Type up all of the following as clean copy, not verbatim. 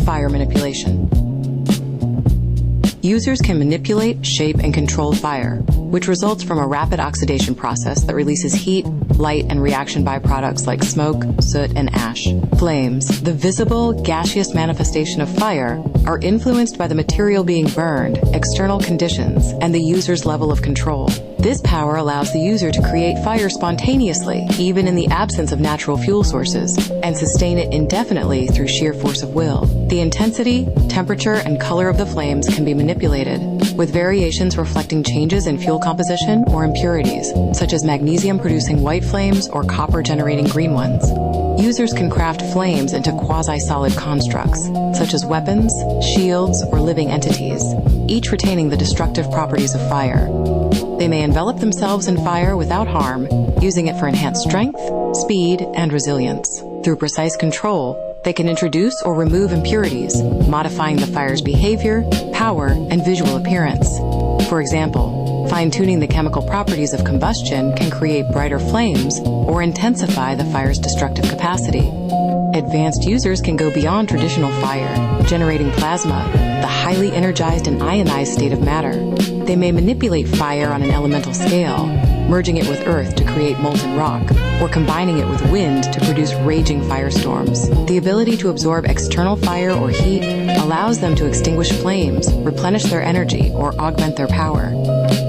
Fire manipulation. Users can manipulate, shape, and control fire, which results from a rapid oxidation process that releases heat, light, and reaction byproducts like smoke, soot, and ash. Flames, the visible, gaseous manifestation of fire, are influenced by the material being burned, external conditions, and the user's level of control. This power allows the user to create fire spontaneously, even in the absence of natural fuel sources, and sustain it indefinitely through sheer force of will. The intensity, temperature, and color of the flames can be manipulated, with variations reflecting changes in fuel composition or impurities, such as magnesium producing white flames or copper generating green ones. Users can craft flames into quasi-solid constructs, such as weapons, shields, or living entities, each retaining the destructive properties of fire. They may envelop themselves in fire without harm, using it for enhanced strength, speed, and resilience. Through precise control, they can introduce or remove impurities, modifying the fire's behavior, power, and visual appearance. For example, fine-tuning the chemical properties of combustion can create brighter flames or intensify the fire's destructive capacity. Advanced users can go beyond traditional fire, generating plasma, the highly energized and ionized state of matter. They may manipulate fire on an elemental scale, merging it with earth to create molten rock, or combining it with wind to produce raging firestorms. The ability to absorb external fire or heat allows them to extinguish flames, replenish their energy, or augment their power.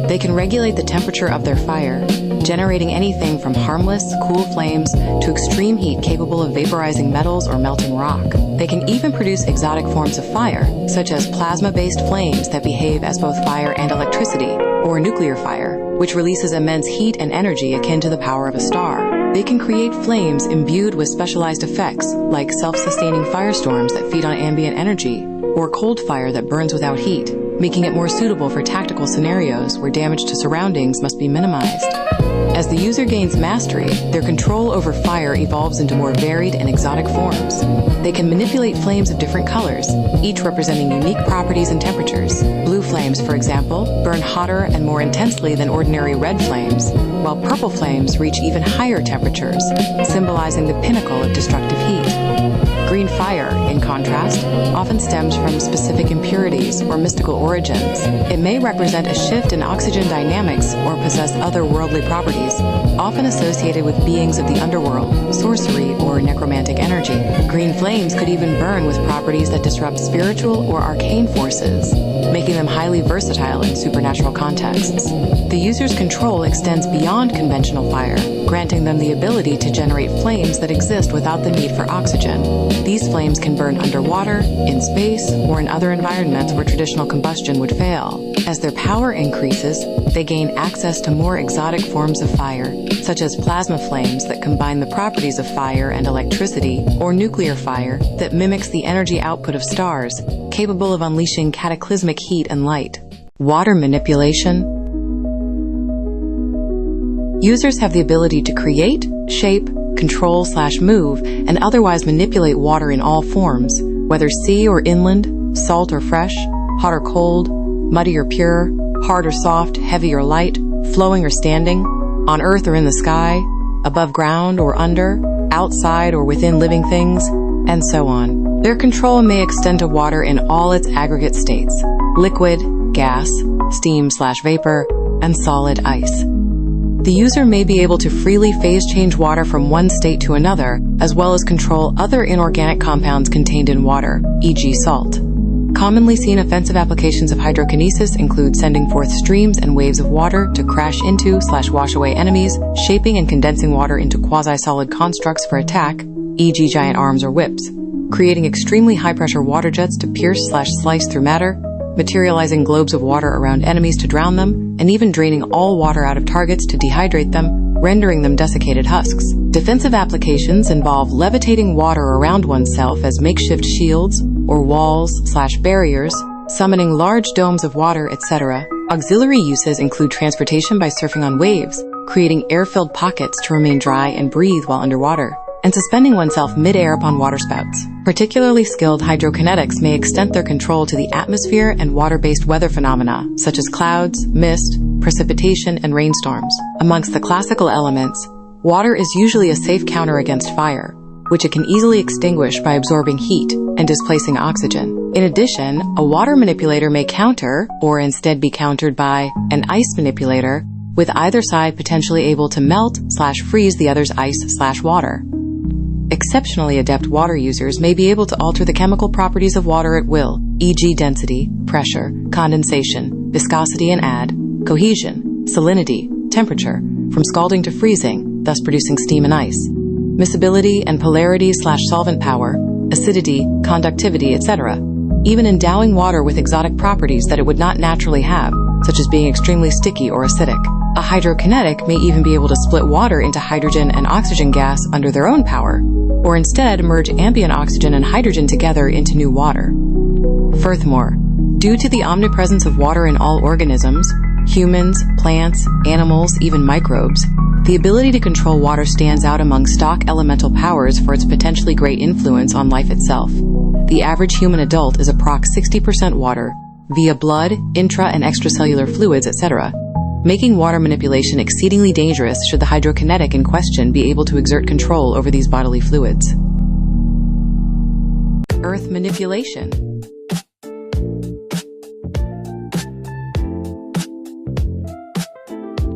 They can regulate the temperature of their fire, generating anything from harmless, cool flames to extreme heat capable of vaporizing metals or melting rock. They can even produce exotic forms of fire, such as plasma-based flames that behave as both fire and electricity, or nuclear fire, which releases immense heat and energy akin to the power of a star. They can create flames imbued with specialized effects, like self-sustaining firestorms that feed on ambient energy, or cold fire that burns without heat, making it more suitable for tactical scenarios where damage to surroundings must be minimized. As the user gains mastery, their control over fire evolves into more varied and exotic forms. They can manipulate flames of different colors, each representing unique properties and temperatures. Blue flames, for example, burn hotter and more intensely than ordinary red flames, while purple flames reach even higher temperatures, symbolizing the pinnacle of destructive heat. Green fire, in contrast, often stems from specific impurities or mystical origins. It may represent a shift in oxygen dynamics or possess otherworldly properties, often associated with beings of the underworld, sorcery, or necromantic energy. Green flames could even burn with properties that disrupt spiritual or arcane forces, making them highly versatile in supernatural contexts. The user's control extends beyond conventional fire, granting them the ability to generate flames that exist without the need for oxygen. These flames can burn underwater, in space, or in other environments where traditional combustion would fail. As their power increases, they gain access to more exotic forms of fire, such as plasma flames that combine the properties of fire and electricity, or nuclear fire that mimics the energy output of stars, capable of unleashing cataclysmic heat and light. Water manipulation. Users have the ability to create, shape, control/move, and otherwise manipulate water in all forms, whether sea or inland, salt or fresh, hot or cold, muddy or pure, hard or soft, heavy or light, flowing or standing, on earth or in the sky, above ground or under, outside or within living things, and so on. Their control may extend to water in all its aggregate states: liquid, gas, steam/vapor, and solid ice. The user may be able to freely phase change water from one state to another, as well as control other inorganic compounds contained in water, e.g. salt. Commonly seen offensive applications of hydrokinesis include sending forth streams and waves of water to crash into/wash away enemies, shaping and condensing water into quasi-solid constructs for attack, e.g. giant arms or whips, creating extremely high-pressure water jets to pierce/slice through matter, materializing globes of water around enemies to drown them, and even draining all water out of targets to dehydrate them, rendering them desiccated husks. Defensive applications involve levitating water around oneself as makeshift shields or walls/barriers, summoning large domes of water, etc. Auxiliary uses include transportation by surfing on waves, creating air-filled pockets to remain dry and breathe while underwater, and suspending oneself mid-air upon waterspouts. Particularly skilled hydrokinetics may extend their control to the atmosphere and water-based weather phenomena, such as clouds, mist, precipitation, and rainstorms. Amongst the classical elements, water is usually a safe counter against fire. which it can easily extinguish by absorbing heat and displacing oxygen. In addition, a water manipulator may counter, or instead be countered by, an ice manipulator, with either side potentially able to melt/freeze the other's ice/water. Exceptionally adept water users may be able to alter the chemical properties of water at will, e.g. density, pressure, condensation, viscosity, and add cohesion, salinity, temperature, from scalding to freezing, thus producing steam and ice, miscibility and polarity/solvent power, acidity, conductivity, etc., even endowing water with exotic properties that it would not naturally have, such as being extremely sticky or acidic. A hydrokinetic may even be able to split water into hydrogen and oxygen gas under their own power, or instead merge ambient oxygen and hydrogen together into new water. Furthermore, due to the omnipresence of water in all organisms, humans, plants, animals, even microbes, the ability to control water stands out among stock elemental powers for its potentially great influence on life itself. The average human adult is approx 60% water, via blood, intra- and extracellular fluids, etc., making water manipulation exceedingly dangerous should the hydrokinetic in question be able to exert control over these bodily fluids. Earth manipulation.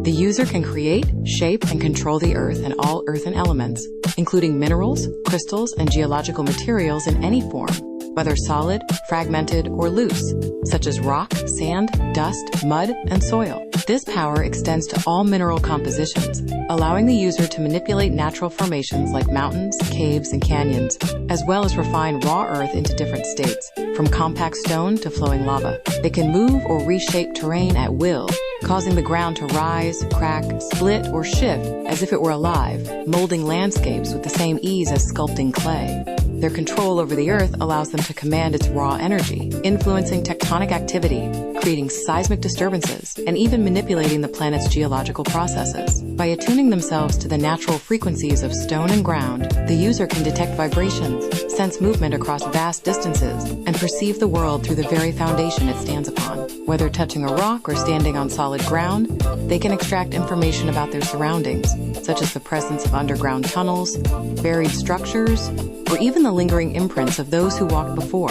The user can create, shape, and control the Earth and all earthen elements, including minerals, crystals, and geological materials in any form, whether solid, fragmented, or loose, such as rock, sand, dust, mud, and soil. This power extends to all mineral compositions, allowing the user to manipulate natural formations like mountains, caves, and canyons, as well as refine raw earth into different states, from compact stone to flowing lava. They can move or reshape terrain at will, causing the ground to rise, crack, split, or shift as if it were alive, molding landscapes with the same ease as sculpting clay. Their control over the Earth allows them to command its raw energy, influencing tectonic activity, creating seismic disturbances, and even manipulating the planet's geological processes. By attuning themselves to the natural frequencies of stone and ground, the user can detect vibrations, sense movement across vast distances, and perceive the world through the very foundation it stands upon. Whether touching a rock or standing on solid ground, they can extract information about their surroundings, such as the presence of underground tunnels, buried structures, or even the lingering imprints of those who walked before.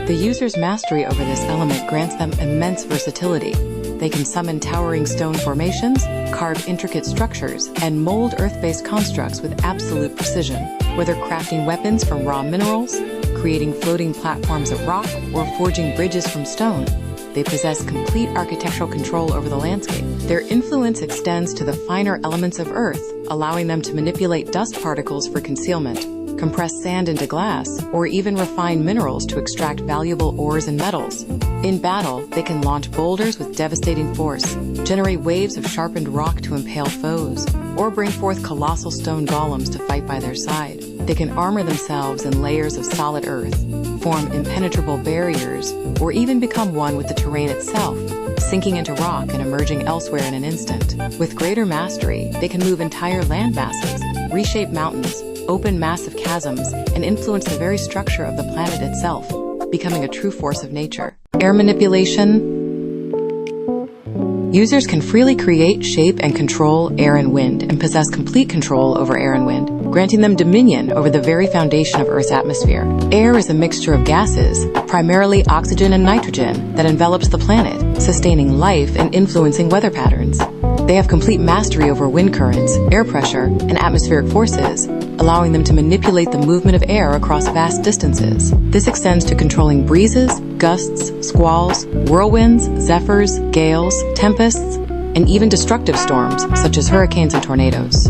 The user's mastery over this element grants them immense versatility. They can summon towering stone formations, carve intricate structures, and mold earth-based constructs with absolute precision. Whether crafting weapons from raw minerals, creating floating platforms of rock, or forging bridges from stone, they possess complete architectural control over the landscape. Their influence extends to the finer elements of Earth, allowing them to manipulate dust particles for concealment, compress sand into glass, or even refine minerals to extract valuable ores and metals. In battle, they can launch boulders with devastating force, generate waves of sharpened rock to impale foes, or bring forth colossal stone golems to fight by their side. They can armor themselves in layers of solid earth, form impenetrable barriers, or even become one with the terrain itself, sinking into rock and emerging elsewhere in an instant. With greater mastery, they can move entire land masses, reshape mountains, open massive chasms, and influence the very structure of the planet itself, becoming a true force of nature. Air manipulation. Users can freely create, shape, and control air and wind, and possess complete control over air and wind, granting them dominion over the very foundation of Earth's atmosphere. Air is a mixture of gases, primarily oxygen and nitrogen, that envelops the planet, sustaining life and influencing weather patterns. They have complete mastery over wind currents, air pressure, and atmospheric forces, allowing them to manipulate the movement of air across vast distances. This extends to controlling breezes, gusts, squalls, whirlwinds, zephyrs, gales, tempests, and even destructive storms, such as hurricanes and tornadoes.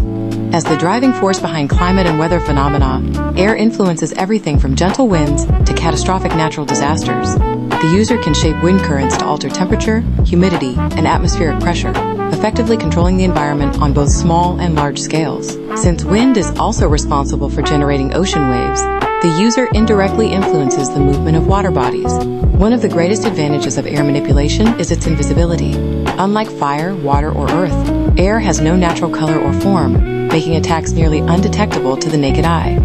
As the driving force behind climate and weather phenomena, air influences everything from gentle winds to catastrophic natural disasters. The user can shape wind currents to alter temperature, humidity, and atmospheric pressure, effectively controlling the environment on both small and large scales. Since wind is also responsible for generating ocean waves, the user indirectly influences the movement of water bodies. One of the greatest advantages of air manipulation is its invisibility. Unlike fire, water, or earth, air has no natural color or form, making attacks nearly undetectable to the naked eye.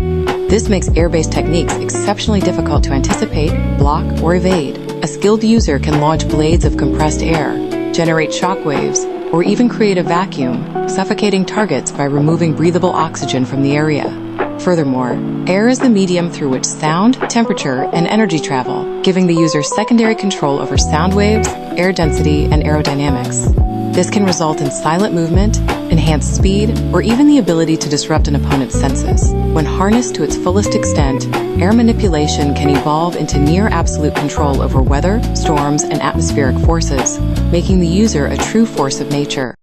This makes air-based techniques exceptionally difficult to anticipate, block, or evade. A skilled user can launch blades of compressed air, generate shock waves, or even create a vacuum, suffocating targets by removing breathable oxygen from the area. Furthermore, air is the medium through which sound, temperature, and energy travel, giving the user secondary control over sound waves, air density, and aerodynamics. This can result in silent movement, enhanced speed, or even the ability to disrupt an opponent's senses. When harnessed to its fullest extent, air manipulation can evolve into near absolute control over weather, storms, and atmospheric forces, making the user a true force of nature.